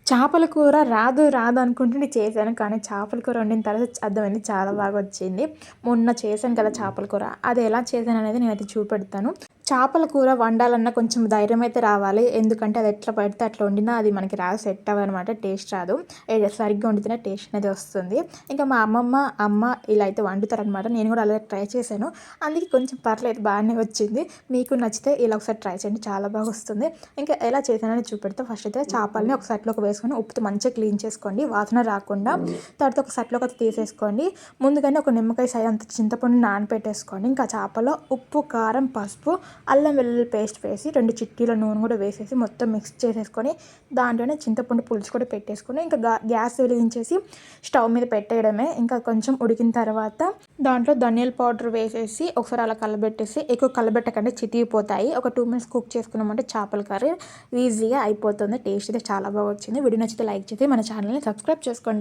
చేపల కూర రాదు రాదు అనుకుంటుంటే చేశాను. కానీ చేపల కూర వండిన తర్వాత అర్థమైంది చాలా బాగా వచ్చింది. మొన్న చేశాను కదా చేపల కూర. అది ఎలా చేశాననేది నేనైతే చూపెడతాను. చేపల కూర వండాలన్నా కొంచెం ధైర్యం అయితే రావాలి. ఎందుకంటే అది ఎట్లా పడితే అట్లా వండినా అది మనకి రాదు, సెట్ అవ్వదనమాట. టేస్ట్ రాదు. సరిగ్గా వండితేనే టేస్ట్ అనేది వస్తుంది. ఇంకా మా అమ్మమ్మ, అమ్మ ఇలా అయితే వండుతారనమాట. నేను కూడా అలా ట్రై చేశాను. అందుకే కొంచెం పర్లేదు బాగానే వచ్చింది. మీకు నచ్చితే ఇలా ఒకసారి ట్రై చేయండి, చాలా బాగా వస్తుంది. ఇంకా ఎలా చేశానని చూపెడితే ఫస్ట్ అయితే చేపల్ని ఒక సట్లోకి వేసుకొని ఉప్పుతో మంచిగా క్లీన్ చేసుకోండి, వాసన రాకుండా. తర్వాత ఒక సట్లోకి అయితే తీసేసుకోండి. ముందుగానే ఒక నిమ్మకాయ సైజ్ అంత చింతపండు నానబెట్టేసుకోండి. ఇంకా చేపలో ఉప్పు, కారం, పసుపు, అల్లం వెల్లుల్లి పేస్ట్ వేసి 2 చిట్టీల నూనె కూడా వేసేసి మొత్తం మిక్స్ చేసేసుకొని దాంట్లోనే చింతపండు పులుసు కూడా పెట్టేసుకొని ఇంకా గ్యాస్ వెలిగించేసి స్టవ్ మీద పెట్టేయడమే. ఇంకా కొంచెం ఉడికిన తర్వాత దాంట్లో ధనియాల పౌడర్ వేసేసి ఒకసారి అలా కలబెట్టేసి, ఎక్కువ కలబెట్టకండి చితికిపోతాయి. ఒక 2 మినిట్స్ కుక్ చేసుకున్నామంటే చేపల కర్రీ ఈజీగా అయిపోతుంది. టేస్ట్ అయితే చాలా బాగా వచ్చింది. వీడియో నచ్చితే లైక్ చేసి మన ఛానల్ని సబ్స్క్రైబ్ చేసుకోండి.